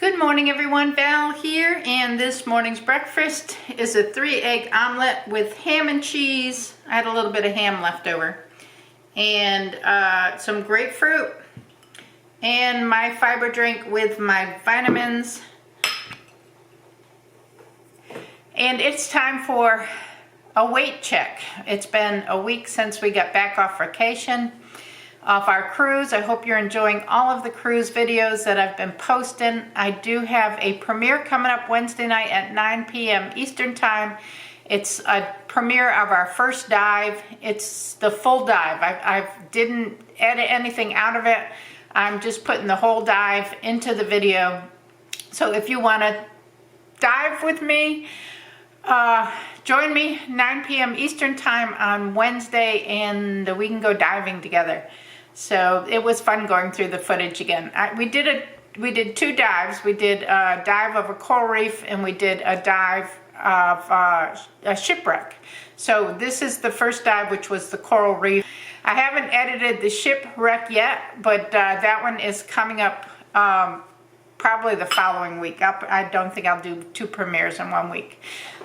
Good morning everyone, Val here, and this morning's breakfast is a 3-egg omelet with ham and cheese. I had a little bit of ham left over. And some grapefruit and my fiber drink with my vitamins. And it's time for a weight check. It's been a week since we got back off vacation. Of our cruise. I hope you're enjoying all of the cruise videos that I've been posting. I do have a premiere coming up Wednesday night at 9 p.m. Eastern Time. It's a premiere of our first dive. It's the full dive. I didn't edit anything out of it. I'm just putting the whole dive into the video. So if you want to dive with me, join me 9 p.m. Eastern Time on Wednesday and we can go diving together. So it was fun going through the footage again. We did two dives. We did a dive of a coral reef and we did a dive of a shipwreck. So this is the first dive, which was the coral reef. I haven't edited the shipwreck yet, but that one is coming up probably the following week. I don't think I'll do two premieres in 1 week.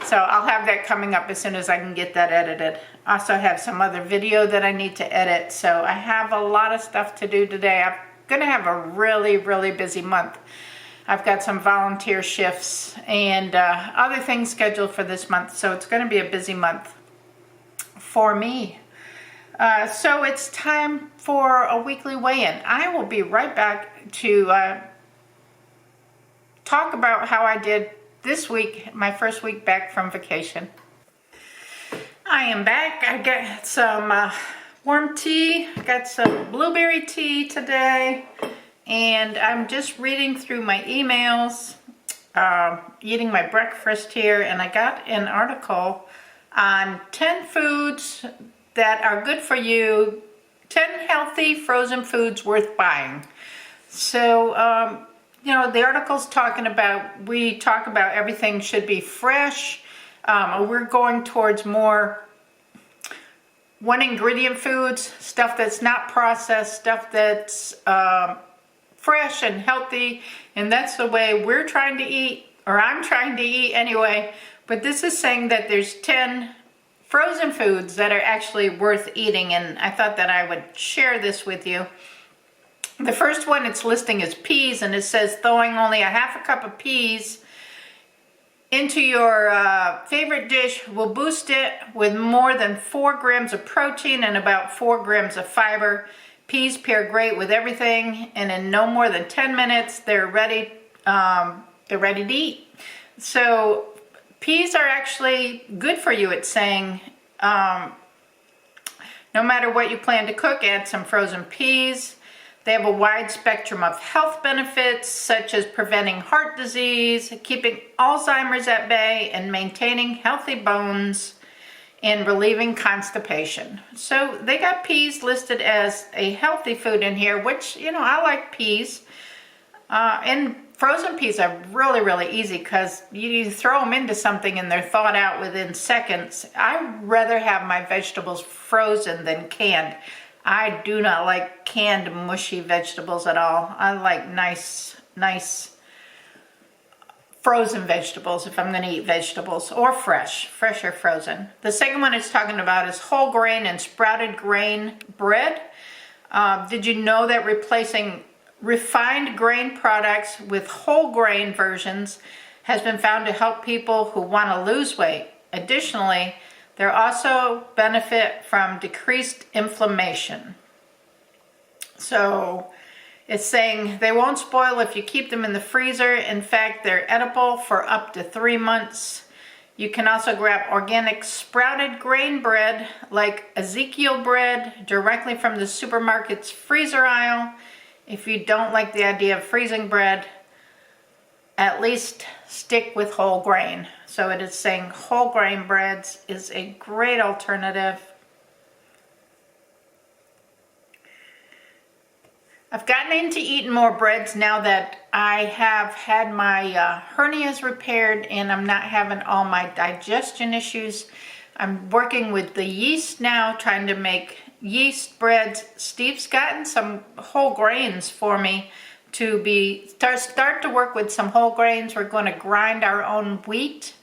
So I'll have that coming up as soon as I can get that edited. Also have some other video that I need to edit. So I have a lot of stuff to do today. I'm going to have a really, really busy month. I've got some volunteer shifts and other things scheduled for this month. So it's going to be a busy month for me. So it's time for a weekly weigh-in. I will be right back to talk about how I did this week, my first week back from vacation. I am back. I got some warm tea. I got some blueberry tea today. And I'm just reading through my emails, eating my breakfast here. And I got an article on 10 foods that are good for you. 10 healthy frozen foods worth buying. So, you know, the article's talking about, we talk about everything should be fresh. We're going towards more one ingredient foods, stuff that's not processed, stuff that's fresh and healthy. And that's the way we're trying to eat, or I'm trying to eat anyway. But this is saying that there's 10 frozen foods that are actually worth eating. And I thought that I would share this with you. The first one it's listing is peas, and it says throwing only a half a cup of peas into your favorite dish will boost it with more than 4 grams of protein and about 4 grams of fiber. Peas pair great with everything, and in no more than 10 minutes they're ready to eat. So peas are actually good for you. It's saying no matter what you plan to cook, add some frozen peas. They have a wide spectrum of health benefits, such as preventing heart disease, keeping Alzheimer's at bay, and maintaining healthy bones and relieving constipation. So they got peas listed as a healthy food in here, which, you know, I like peas. And frozen peas are really, really easy because you throw them into something and they're thawed out within seconds. I'd rather have my vegetables frozen than canned. I do not like canned mushy vegetables at all. I like nice frozen vegetables if I'm going to eat vegetables, or fresh or frozen. The second one it's talking about is whole grain and sprouted grain bread. Did you know that replacing refined grain products with whole grain versions has been found to help people who want to lose weight? Additionally, they also benefit from decreased inflammation. So it's saying they won't spoil if you keep them in the freezer. In fact, they're edible for up to 3 months. You can also grab organic sprouted grain bread like Ezekiel bread directly from the supermarket's freezer aisle. If you don't like the idea of freezing bread, at least stick with whole grain. So it is saying whole grain breads is a great alternative. I've gotten into eating more breads now that I have had my hernias repaired and I'm not having all my digestion issues. I'm working with the yeast now, trying to make yeast breads. Steve's gotten some whole grains for me start to work with some whole grains. We're going to grind our own wheat.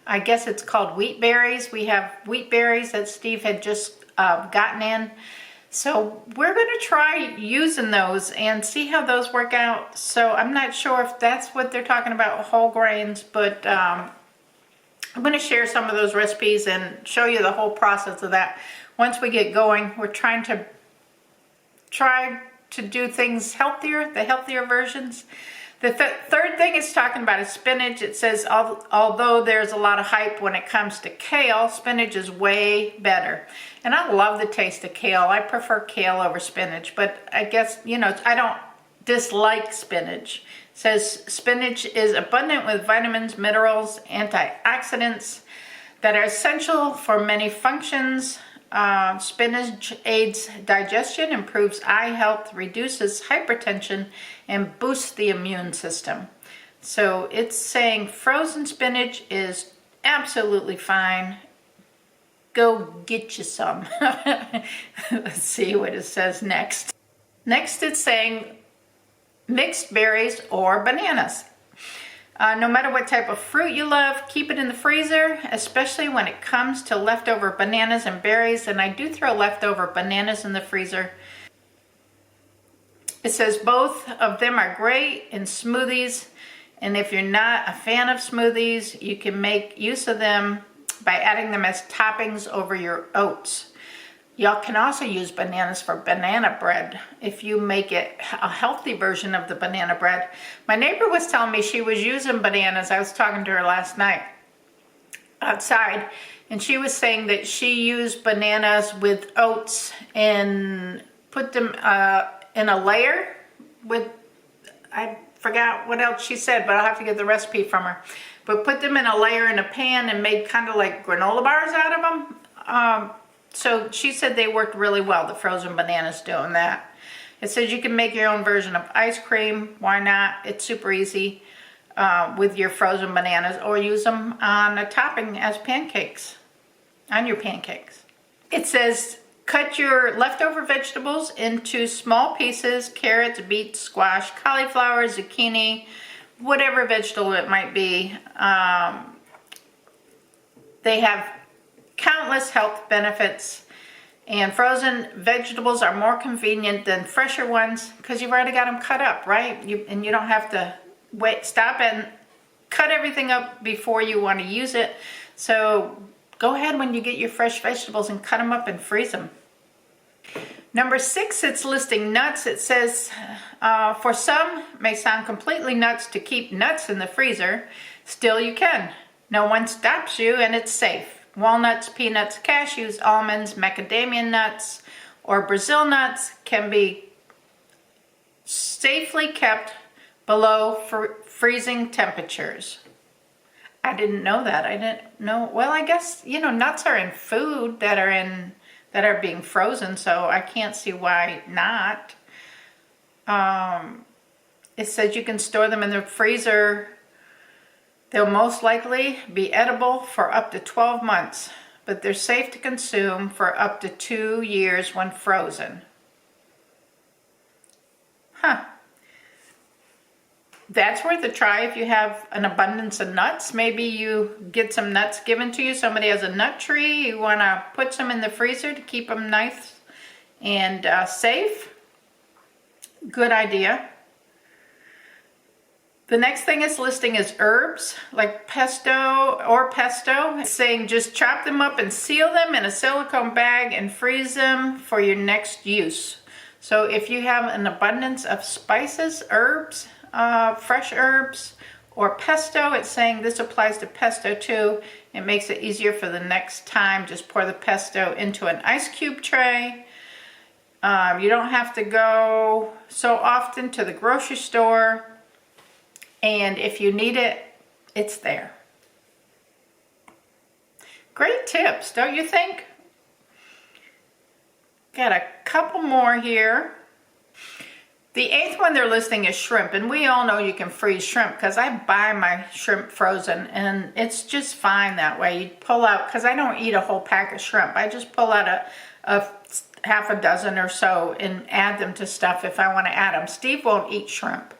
I guess it's called wheat berries. We have wheat berries that Steve had just gotten in. So we're going to try using those and see how those work out. So I'm not sure if that's what they're talking about, whole grains, but I'm going to share some of those recipes and show you the whole process of that. Once we get going, we're try to do things healthier, the healthier versions. The third thing it's talking about is spinach. It says, although there's a lot of hype when it comes to kale, spinach is way better. And I love the taste of kale. I prefer kale over spinach, but I guess, you know, I don't dislike spinach. It says spinach is abundant with vitamins, minerals, antioxidants that are essential for many functions. Spinach aids digestion, improves eye health, reduces hypertension, and boosts the immune system. So it's saying frozen spinach is absolutely fine. Go get you some. Let's see what it says next. Next it's saying mixed berries or bananas. No matter what type of fruit you love, keep it in the freezer, especially when it comes to leftover bananas and berries. And I do throw leftover bananas in the freezer. It says both of them are great in smoothies. And if you're not a fan of smoothies, you can make use of them by adding them as toppings over your oats. Y'all can also use bananas for banana bread if you make it a healthy version of the banana bread. My neighbor was telling me she was using bananas. I was talking to her last night outside, and she was saying that she used bananas with oats and put them in a layer with, I forgot what else she said, but I'll have to get the recipe from her. But put them in a layer in a pan and made kind of like granola bars out of them. So she said they worked really well, the frozen bananas doing that. It says you can make your own version of ice cream. Why not? It's super easy with your frozen bananas, or use them on a topping as pancakes, on your pancakes. It says cut your leftover vegetables into small pieces: carrots, beets, squash, cauliflower, zucchini, whatever vegetable it might be. They have countless health benefits, and frozen vegetables are more convenient than fresher ones because you've already got them cut up, right? And you don't have to stop and cut everything up before you want to use it. So go ahead when you get your fresh vegetables and cut them up and freeze them. Number 6, it's listing nuts. It says, for some, may sound completely nuts to keep nuts in the freezer. Still you can. No one stops you, and it's safe. Walnuts, peanuts, cashews, almonds, macadamia nuts, or Brazil nuts can be safely kept below freezing temperatures. I didn't know that. I didn't know. Well, I guess, you know, nuts are in food that are being frozen, so I can't see why not. It says you can store them in the freezer. They'll most likely be edible for up to 12 months, but they're safe to consume for up to 2 years when frozen. Huh. That's worth a try if you have an abundance of nuts. Maybe you get some nuts given to you. Somebody has a nut tree. You want to put some in the freezer to keep them nice and safe. Good idea. The next thing it's listing is herbs, like pesto. It's saying just chop them up and seal them in a silicone bag and freeze them for your next use. So if you have an abundance of spices, herbs, fresh herbs, or pesto, it's saying this applies to pesto too. It makes it easier for the next time. Just pour the pesto into an ice cube tray. You don't have to go so often to the grocery store. And if you need it, it's there. Great tips, don't you think? Got a couple more here. The 8th one they're listing is shrimp, and we all know you can freeze shrimp because I buy my shrimp frozen, and it's just fine that way. You pull out, because I don't eat a whole pack of shrimp. I just pull out half a dozen or so and add them to stuff if I want to add them. Steve won't eat shrimp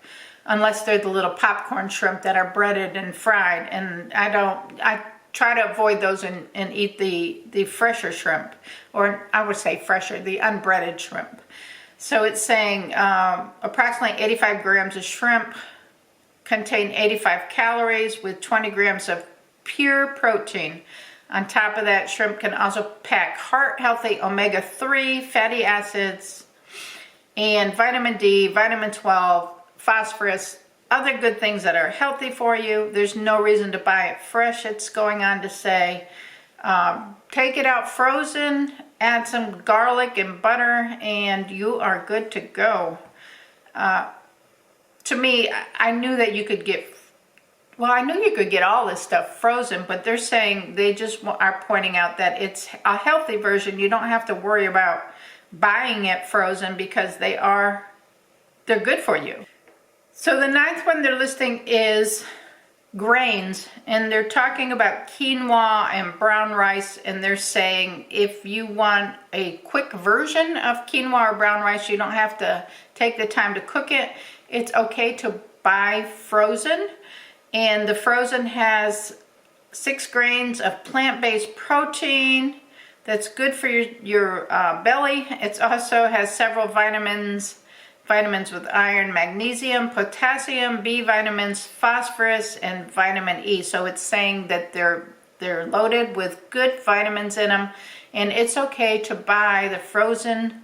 unless they're the little popcorn shrimp that are breaded and fried, and I try to avoid those and eat the fresher shrimp, or I would say fresher, the unbreaded shrimp. So it's saying approximately 85 grams of shrimp contain 85 calories with 20 grams of pure protein. On top of that, shrimp can also pack heart-healthy omega-3 fatty acids and vitamin D, vitamin 12, phosphorus, other good things that are healthy for you. There's no reason to buy it fresh. It's going on to say, take it out frozen, add some garlic and butter, and you are good to go. To me, I knew that you could get, well, I knew you could get all this stuff frozen, but they're saying, they just are pointing out that it's a healthy version. You don't have to worry about buying it frozen because they're good for you. So the ninth one they're listing is grains, and they're talking about quinoa and brown rice, and they're saying if you want a quick version of quinoa or brown rice, you don't have to take the time to cook it. It's okay to buy frozen, and the frozen has 6 grains of plant-based protein that's good for your belly. It also has several vitamins with iron, magnesium, potassium, B vitamins, phosphorus, and vitamin E. So it's saying that they're loaded with good vitamins in them, and it's okay to buy the frozen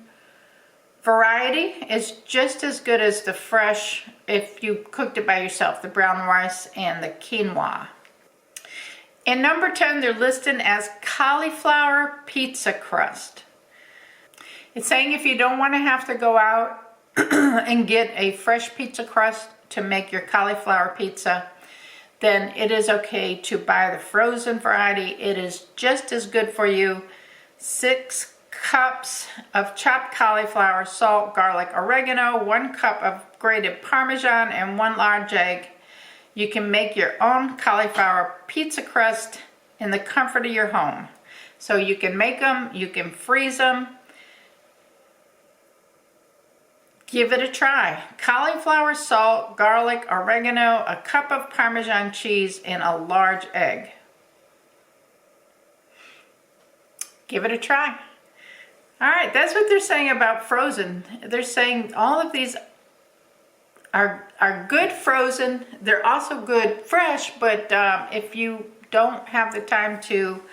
variety. It's just as good as the fresh if you cooked it by yourself, the brown rice and the quinoa. And number 10, they're listed as cauliflower pizza crust. It's saying if you don't want to have to go out and get a fresh pizza crust to make your cauliflower pizza, then it is okay to buy the frozen variety. It is just as good for you. 6 cups of chopped cauliflower, salt, garlic, oregano, 1 cup of grated Parmesan, and 1 large egg. You can make your own cauliflower pizza crust in the comfort of your home. So you can make them, you can freeze them. Give it a try. Cauliflower, salt, garlic, oregano, a cup of Parmesan cheese, and a large egg. Give it a try. All right, that's what they're saying about frozen. They're saying all of these are good frozen. They're also good fresh, but if you don't have the time to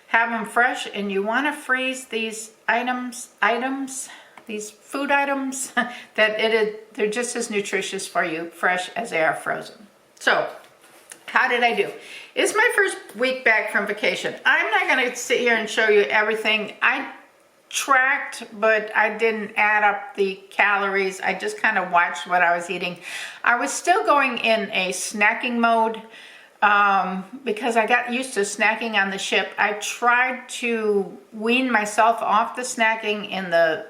have them fresh and you want to freeze these these food items, they're just as nutritious for you fresh as they are frozen. So, how did I do? It's my first week back from vacation. I'm not going to sit here and show you everything. I tracked, but I didn't add up the calories. I just kind of watched what I was eating. I was still going in a snacking mode because I got used to snacking on the ship. I tried to wean myself off the snacking and the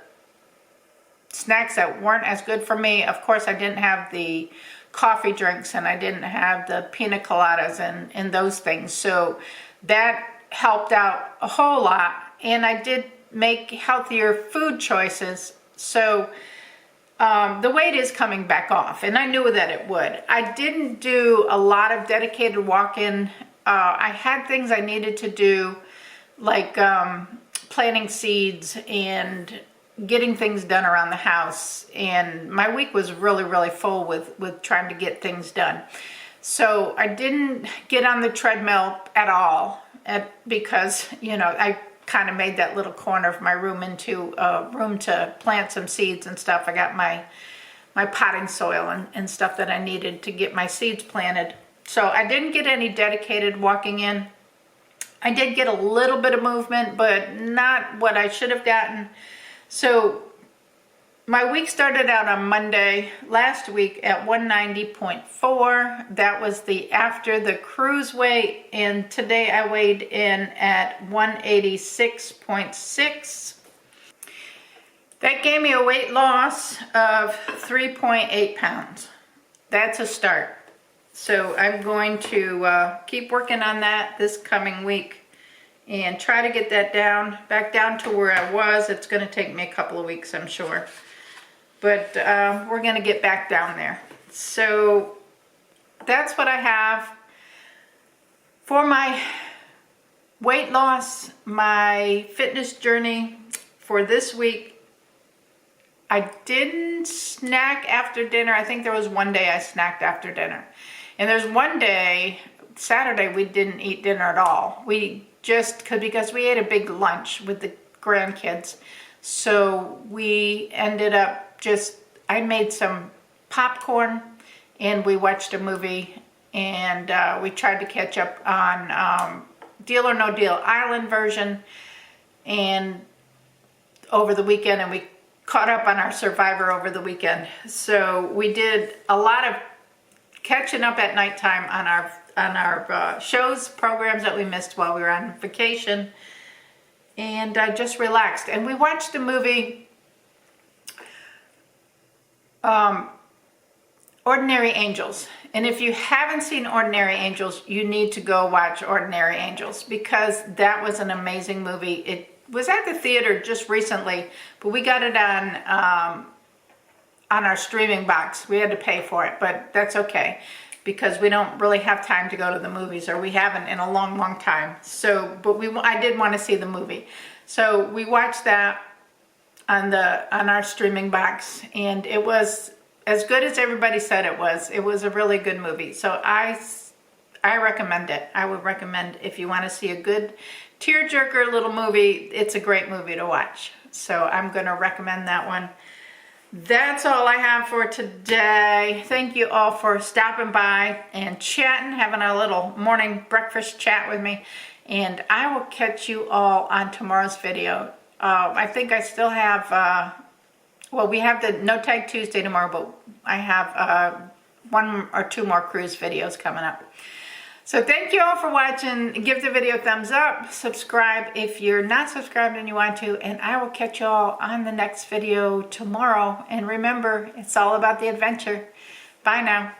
snacks that weren't as good for me. Of course, I didn't have the coffee drinks and I didn't have the pina coladas and those things. So that helped out a whole lot. And I did make healthier food choices. So the weight is coming back off, and I knew that it would. I didn't do a lot of dedicated walk-in. I had things I needed to do, like planting seeds and getting things done around the house, and my week was really full with trying to get things done. So I didn't get on the treadmill at all because, you know, I kind of made that little corner of my room into a room to plant some seeds and stuff. I got my potting soil and stuff that I needed to get my seeds planted. So I didn't get any dedicated walking in. I did get a little bit of movement, but not what I should have gotten. So my week started out on Monday last week at 190.4. That was the after the cruise weight, and today I weighed in at 186.6. That gave me a weight loss of 3.8 pounds. That's a start. So I'm going to keep working on that this coming week and try to get that back down to where I was. It's going to take me a couple of weeks, I'm sure. But we're going to get back down there. So that's what I have for my weight loss, my fitness journey for this week. I didn't snack after dinner. I think there was one day I snacked after dinner. And there's one day, Saturday, we didn't eat dinner at all. We just, because we ate a big lunch with the grandkids. So we ended up I made some popcorn and we watched a movie, and we tried to catch up on Deal or No Deal Island version and over the weekend, and we caught up on our Survivor over the weekend. So we did a lot of catching up at nighttime on our shows, programs that we missed while we were on vacation, and just relaxed. And we watched a movie, Ordinary Angels. And if you haven't seen Ordinary Angels, you need to go watch Ordinary Angels, because that was an amazing movie. It was at the theater just recently, but we got it on our streaming box. We had to pay for it, but that's okay, because we don't really have time to go to the movies, or we haven't in a long, long time. So, but I did want to see the movie. So we watched that on our streaming box, and it was as good as everybody said it was. It was a really good movie. So I recommend it. I would recommend, if you want to see a good tearjerker little movie, it's a great movie to watch. So I'm going to recommend that one. That's all I have for today. Thank you all for stopping by and chatting, having a little morning breakfast chat with me. And I will catch you all on tomorrow's video. I think I still have, well, we have the No Tag Tuesday tomorrow, but I have 1 or 2 more cruise videos coming up. So thank you all for watching. Give the video a thumbs up. Subscribe if you're not subscribed and you want to. And I will catch you all on the next video tomorrow. And remember, it's all about the adventure. Bye now.